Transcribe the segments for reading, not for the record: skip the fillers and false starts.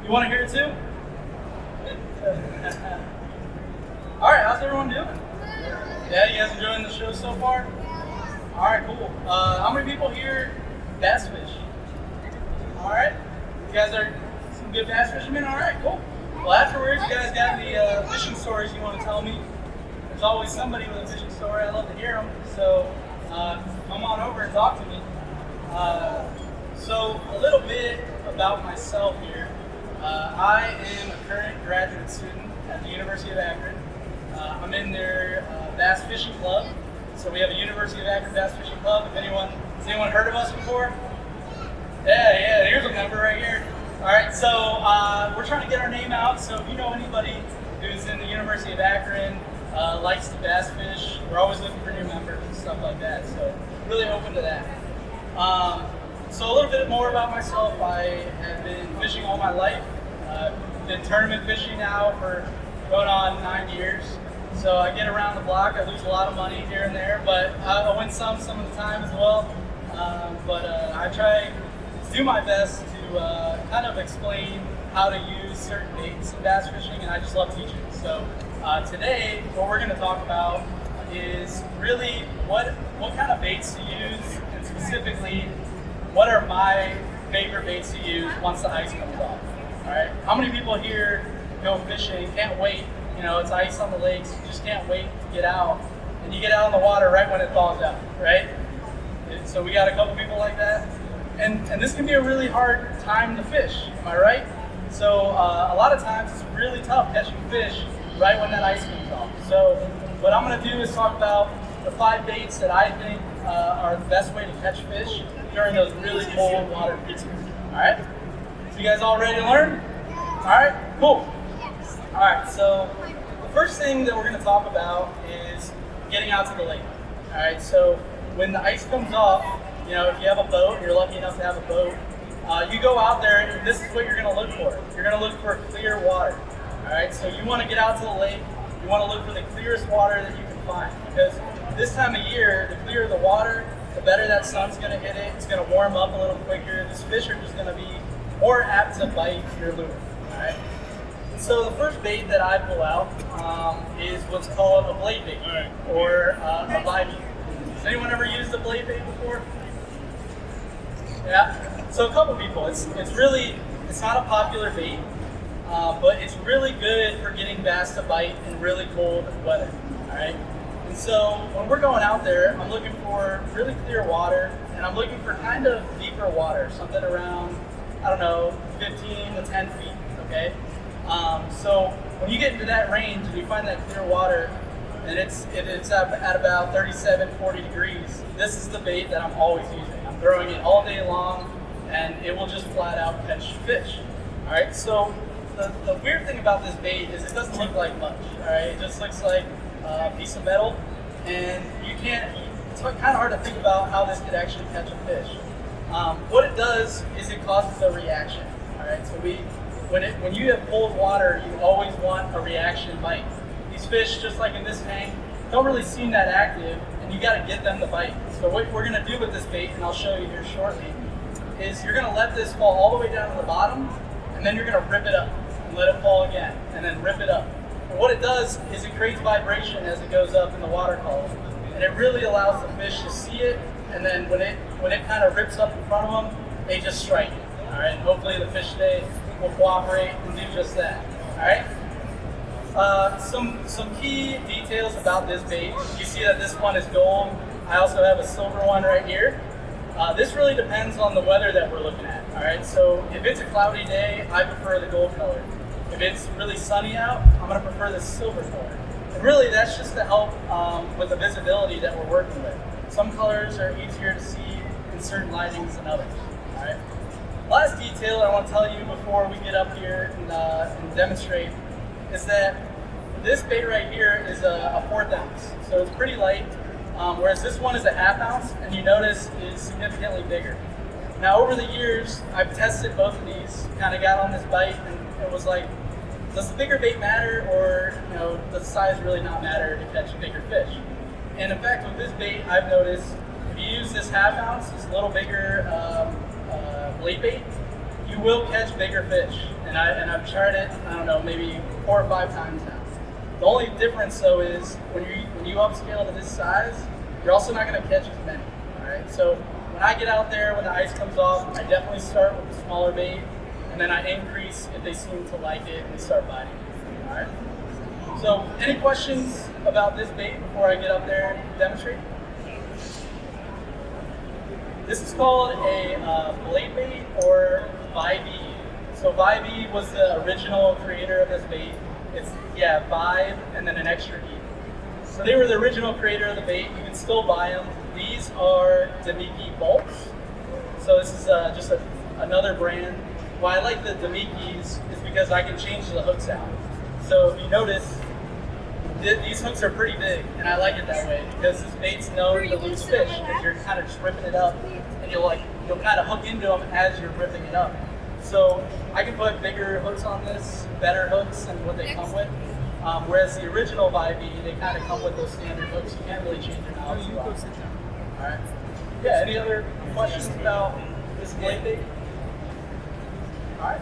You want to hear it too? All right, how's everyone doing? Yeah, you guys enjoying the show so far? All right, cool. How many people here bass fish? All right, you guys are some good bass fishermen. All right, cool. Well, afterwards, you guys got any fishing stories you want to tell me? There's always somebody with a fishing story. I love to hear them. So come on over and talk to me. So a little bit about myself here. I am a current graduate student at the University of Akron. I'm in their bass fishing club. So we have a University of Akron bass fishing club. Has anyone heard of us before? Yeah, here's a member right here. All right, so we're trying to get our name out. So if you know anybody who's in the University of Akron, likes to bass fish, we're always looking for new members and stuff like that. So really open to that. So a little bit more about myself. I have been fishing all my life. Been tournament fishing now for going on 9 years. So I get around the block. I lose a lot of money here and there, but I win some of the time as well. I try to do my best to kind of explain how to use certain baits in bass fishing, and I just love teaching. So today, what we're going to talk about is really what kind of baits to use, and specifically, what are my favorite baits to use once the ice comes off. All right, how many people here go fishing, can't wait, it's ice on the lakes, you just can't wait to get out, and you get out in the water right when it thaws out, right? So we got a couple people like that, and this can be a really hard time to fish, am I right? So a lot of times it's really tough catching fish right when that ice comes off. So what I'm gonna do is talk about the 5 baits that I think are the best way to catch fish during those really cold water periods. All right? So you guys all ready to learn? All right, cool. All right, so the first thing that we're gonna talk about is getting out to the lake. All right, so when the ice comes off, if you have a boat, you're lucky enough to have a boat, you go out there and this is what you're gonna look for. You're gonna look for clear water. All right, so you wanna get out to the lake, you wanna look for the clearest water that you can find, because this time of year, the clearer the water, the better that sun's gonna hit it, it's gonna warm up a little quicker, these fish are just gonna be more apt to bite your lure, all right? And so the first bait that I pull out is what's called a blade bait, or a vibey. Has anyone ever used a blade bait before? Yeah, so a couple people. It's not a popular bait, but it's really good for getting bass to bite in really cold weather, all right? And so when we're going out there, I'm looking for really clear water, and I'm looking for kind of deeper water, something around, 15 to 10 feet, okay? So when you get into that range and you find that clear water, and it's at about 37, 40 degrees, this is the bait that I'm always using. I'm throwing it all day long, and it will just flat out catch fish, all right? So the weird thing about this bait is it doesn't look like much, all right? It just looks like a piece of metal, and it's kind of hard to think about how this could actually catch a fish. What it does is it causes a reaction, all right? So when you have cold water, you always want a reaction bite. These fish, just like in this tank, don't really seem that active, and you got to get them to bite. So what we're going to do with this bait, and I'll show you here shortly, is you're going to let this fall all the way down to the bottom, and then you're going to rip it up and let it fall again, and then rip it up. And what it does is it creates vibration as it goes up in the water column, and it really allows the fish to see it, and then when it kind of rips up in front of them, they just strike it. All right, and hopefully the fish today will cooperate and do just that. All right. Some key details about this bait. You see that this one is gold. I also have a silver one right here. This really depends on the weather that we're looking at. All right, so if it's a cloudy day, I prefer the gold color. If it's really sunny out, I'm going to prefer the silver color. And really, that's just to help with the visibility that we're working with. Some colors are easier to see in certain lightings than others. All right. Last detail I want to tell you before we get up here and demonstrate is that this bait right here is a 1/4 ounce, so it's pretty light, whereas this one is a 1/2 ounce, and you notice is significantly bigger. Now over the years, I've tested both of these, kind of got on this bite, and it was like, does the bigger bait matter, or does the size really not matter to catch bigger fish? And in fact, with this bait, I've noticed if you use this 1/2 ounce, this little bigger blade bait, you you will catch bigger fish. And I've tried it, I don't know, maybe 4 or 5 times now. The only difference though is when you upscale to this size, you're also not going to catch as many. All right. So when I get out there, when the ice comes off, I definitely start with the smaller bait, and then I increase if they seem to like it and they start biting. All right. So any questions about this bait before I get up there and demonstrate? This is called a blade bait or Vibe. So Vibe was the original creator of this bait. It's, yeah, Vibe and then an extra E. So they were the original creator of the bait. You can still buy them. These are Damiki bulks. So this is just another brand. Why I like the Damikis is because I can change the hooks out. So if you notice, these hooks are pretty big, and I like it that way because this bait's known to lose fish because you're kind of just ripping it up, and you'll kind of hook into them as you're ripping it up. So I can put bigger hooks on this, better hooks than what they come with. Whereas the original Vibe, they kind of come with those standard hooks. You can't really change your knobs. All right. Yeah. Any other questions about this blade bait? All right.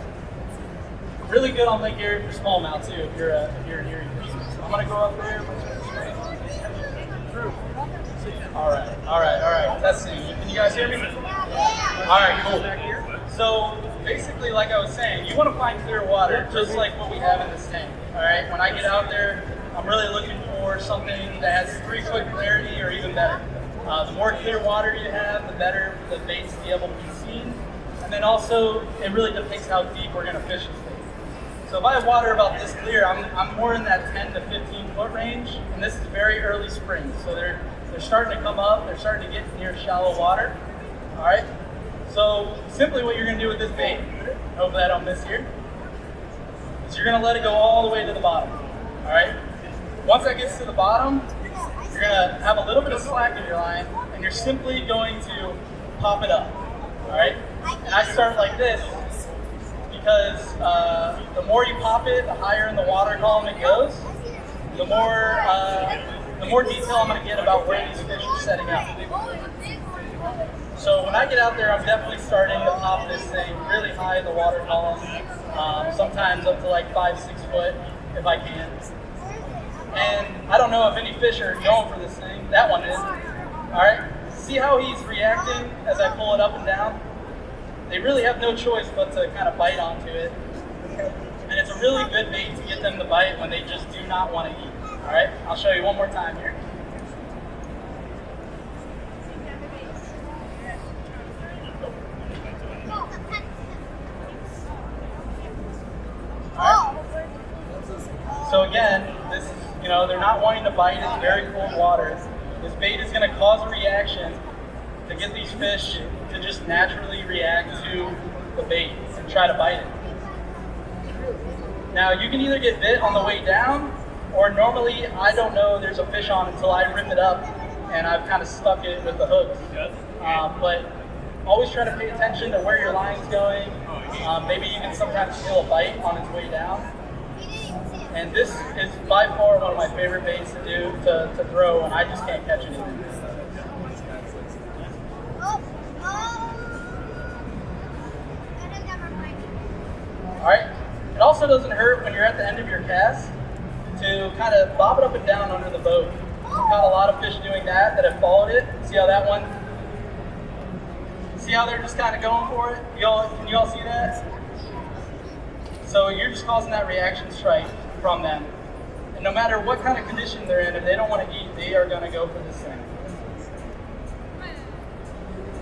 Really good on Lake Erie for smallmouth too. If you're an Erie person. So I'm gonna go up there. All right. Testing. Can you guys hear me? All right. Cool. So basically, like I was saying, you want to find clear water, just like what we have in this tank. All right. When I get out there, I'm really looking for something that has 3-foot clarity or even better. The more clear water you have, the better the baits be able to be seen. And then also, it really depicts how deep we're going to fish this bait. So if I have water about this clear, I'm more in that 10 to 15 foot range, and this is very early spring. So they're starting to come up, they're starting to get near shallow water. All right. So simply what you're going to do with this bait, hopefully I don't miss here, is you're going to let it go all the way to the bottom. All right. Once that gets to the bottom, you're going to have a little bit of slack in your line, and you're simply going to pop it up. All right. And I start like this because the more you pop it, the higher in the water column it goes. The more detail I'm going to get about where these fish are setting up. So when I get out there, I'm definitely starting to pop this thing really high in the water column, sometimes up to like 5-6 foot if I can. And I don't know if any fish are going for this thing. That one is. All right. See how he's reacting as I pull it up and down? They really have no choice but to kind of bite onto it. And it's a really good bait to get them to bite when they just do not want to eat. All right, I'll show you one more time here. All right. So again, this is, they're not wanting to bite. It's very cold water. This bait is going to cause a reaction to get these fish to just naturally react to the bait and try to bite it. Now you can either get bit on the way down, or normally I don't know there's a fish on until I rip it up and I've kind of stuck it with the hooks. But always try to pay attention to where your line's going. Maybe you can sometimes feel a bite on its way down. And this is by far one of my favorite baits to do, to throw, and I just can't catch anything. All right. It also doesn't hurt when you're at the end of your cast to kind of bob it up and down under the boat. I've caught a lot of fish doing that have followed it. See how that one? See how they're just kind of going for it? Can you all see that? So you're just causing that reaction strike from them. And no matter what kind of condition they're in, if they don't want to eat, they are going to go for this thing.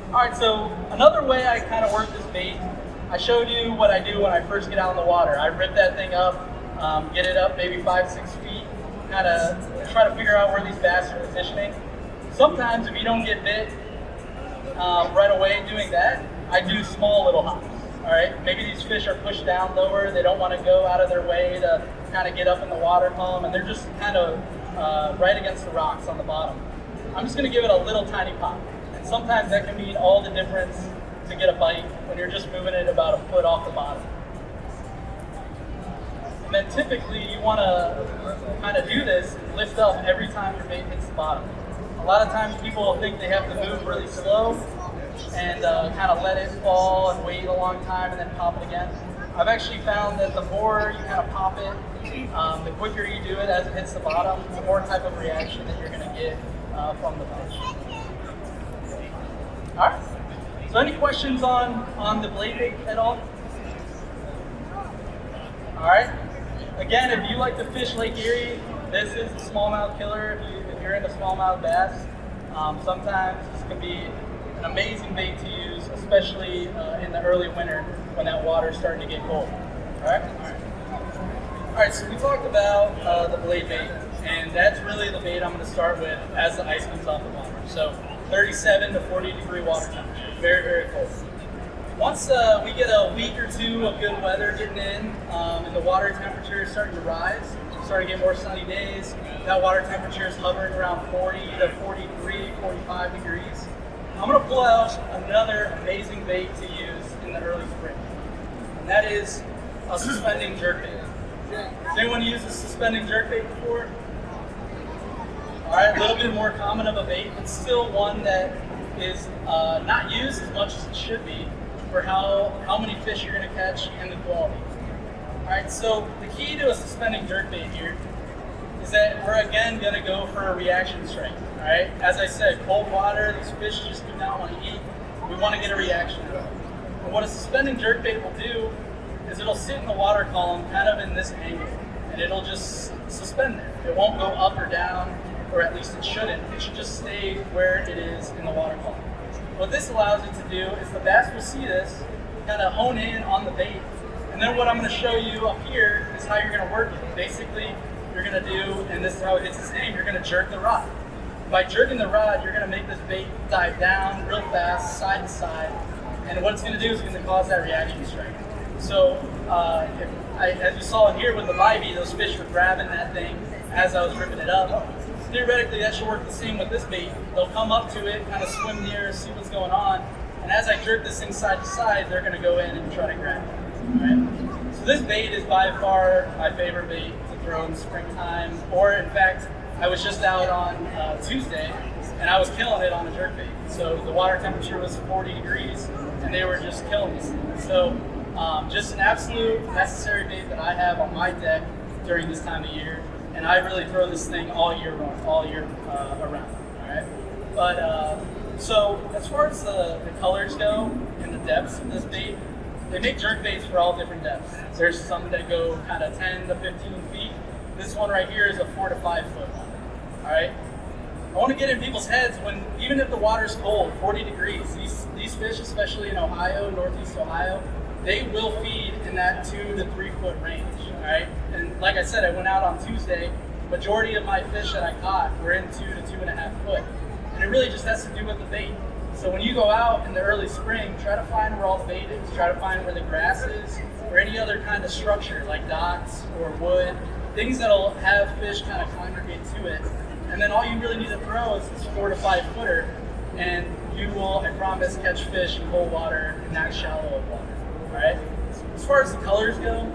All right, so another way I kind of work this bait, I showed you what I do when I first get out in the water. I rip that thing up, get it up maybe 5-6 feet, kind of try to figure out where these bass are positioning. Sometimes if you don't get bit right away doing that, I do small little hops. All right, maybe these fish are pushed down lower. They don't want to go out of their way to kind of get up in the water column, and they're just kind of right against the rocks on the bottom. I'm just going to give it a little tiny pop. And sometimes that can mean all the difference to get a bite when you're just moving it about a foot off the bottom. And then typically you want to kind of do this and lift up every time your bait hits the bottom. A lot of times people will think they have to move really slow, and kind of let it fall and wait a long time and then pop it again. I've actually found that the more you kind of pop it, the quicker you do it as it hits the bottom, the more type of reaction that you're going to get from the fish. All right. So any questions on the blade bait at all? All right. Again, if you like to fish Lake Erie, this is a smallmouth killer. If you're into smallmouth bass, sometimes this can be an amazing bait to use, especially in the early winter when that water's starting to get cold. All right. All right. So we talked about the blade bait, and that's really the bait I'm going to start with as the ice comes off the water. So 37 to 40 degree water temperature, very, very cold. Once we get a week or two of good weather getting in, and the water temperature is starting to rise, starting to get more sunny days, that water temperature is hovering around 40 to 43, 45 degrees. I'm going to pull out another amazing bait to use in the early spring, and that is a suspending jerkbait. Has anyone used a suspending jerkbait before? All right, a little bit more common of a bait, but still one that is not used as much as it should be for how many fish you're going to catch and the quality. All right, so the key to a suspending jerkbait here is that we're again going to go for a reaction strength. All right, as I said, cold water, these fish just do not want to eat. We want to get a reaction. And what a suspending jerkbait will do is it'll sit in the water column kind of in this angle, and it'll just suspend there. It won't go up or down, or at least it shouldn't. It should just stay where it is in the water column. What this allows it to do is the bass will see this, kind of hone in on the bait, and then what I'm going to show you up here is how you're going to work it. Basically, you're going to do, and this is how it gets its name, you're going to jerk the rod. By jerking the rod, you're going to make this bait dive down real fast, side to side, and what it's going to do is it's going to cause that reaction strength. So, as you saw in here with the Vivey, those fish were grabbing that thing as I was ripping it up. Theoretically, that should work the same with this bait. They'll come up to it, kind of swim near, see what's going on, and as I jerk this thing side to side, they're going to go in and try to grab it. All right? So this bait is by far my favorite bait to throw in springtime, or in fact, I was just out on Tuesday, and I was killing it on a jerkbait. So the water temperature was 40 degrees, and they were just killing this thing. So just an absolute necessary bait that I have on my deck during this time of year. And I really throw this thing all year around. All right. But so as far as the colors go and the depths of this bait, they make jerk baits for all different depths. There's some that go kind of 10 to 15 feet. This one right here is a 4 to 5 foot one. All right. I want to get in people's heads when, even if the water's cold, 40 degrees, these fish, especially in Ohio, Northeast Ohio, they will feed in that 2 to 3 foot range. All right, and like I said, I went out on Tuesday. Majority of my fish that I caught were in 2 to 2.5 foot, and it really just has to do with the bait. So when you go out in the early spring, try to find where all the bait is. Try to find where the grass is, or any other kind of structure like docks or wood, things that'll have fish kind of congregate to it. And then all you really need to throw is this 4 to 5 footer, and you will, I promise, catch fish in cold water and not shallow water. All right. As far as the colors go.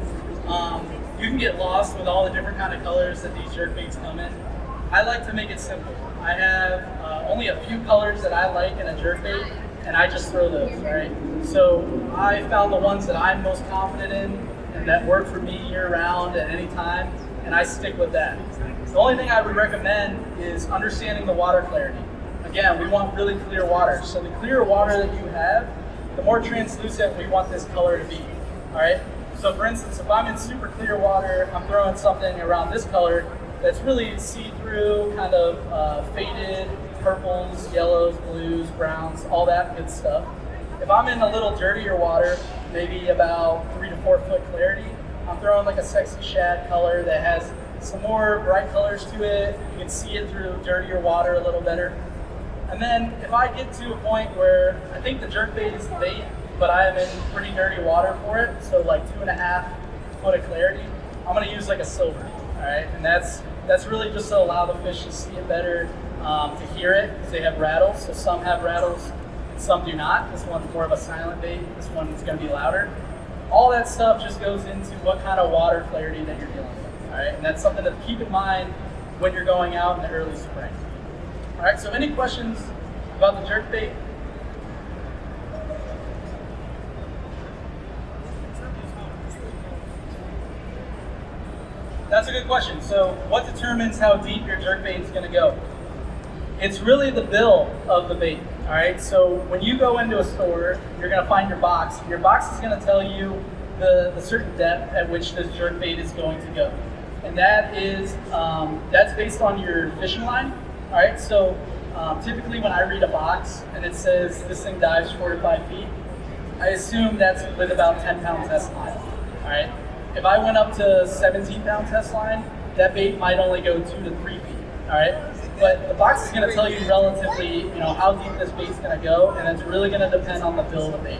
You can get lost with all the different kind of colors that these jerk baits come in. I like to make it simple. I have only a few colors that I like in a jerk bait, and I just throw those, right? So I found the ones that I'm most confident in and that work for me year round at any time, and I stick with that. The only thing I would recommend is understanding the water clarity. Again, we want really clear water. So the clearer water that you have, the more translucent we want this color to be, all right? So for instance, if I'm in super clear water, I'm throwing something around this color that's really see-through, kind of faded purples, yellows, blues, browns, all that good stuff. If I'm in a little dirtier water, maybe about 3 to 4 foot clarity, I'm throwing like a sexy shad color that has some more bright colors to it. You can see it through dirtier water a little better. And then if I get to a point where I think the jerkbait is the bait, but I am in pretty dirty water for it, so like 2.5 foot of clarity, I'm gonna use like a silver, all right? And that's really just to allow the fish to see it better, to hear it, because they have rattles. So some have rattles, some do not. This one's more of a silent bait. This one is gonna be louder. All that stuff just goes into what kind of water clarity that you're dealing with, all right? And that's something to keep in mind when you're going out in the early spring. All right, so any questions about the jerkbait? That's a good question. So what determines how deep your jerkbait is going to go? It's really the bill of the bait. All right. So when you go into a store, you're going to find your box. Your box is going to tell you the certain depth at which this jerkbait is going to go, and that's based on your fishing line. All right. So typically when I read a box and it says this thing dives 4 to 5 feet, I assume that's with about 10-pound test line. All right. If I went up to 17-pound test line, that bait might only go 2 to 3 feet. All right. But the box is going to tell you relatively, how deep this bait's going to go, and it's really going to depend on the bill of the bait.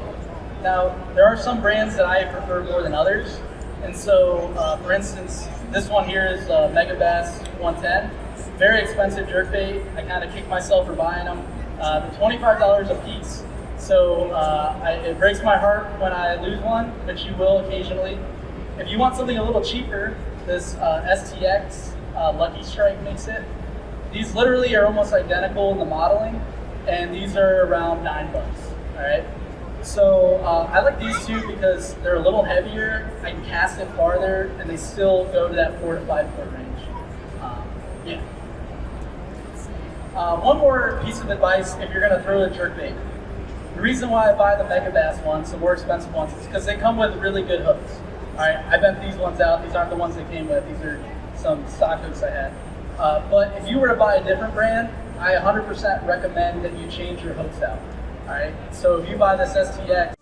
Now, there are some brands that I prefer more than others, and so, for instance, this one here is Mega Bass 110. Very expensive jerkbait. I kind of kick myself for buying them. They're $25 a piece, so it breaks my heart when I lose one, which you will occasionally. If you want something a little cheaper, this STX Lucky Strike makes it. These literally are almost identical in the modeling, and these are around $9. All right. So I like these two because they're a little heavier. I can cast it farther, and they still go to that 4 to 5 foot range. Yeah. One more piece of advice if you're going to throw a jerkbait. The reason why I buy the Mega Bass ones, the more expensive ones, is because they come with really good hooks. All right. I bent these ones out. These aren't the ones they came with. These are some stock hooks I had. But if you were to buy a different brand, I 100% recommend that you change your hooks out. All right. So if you buy this STX,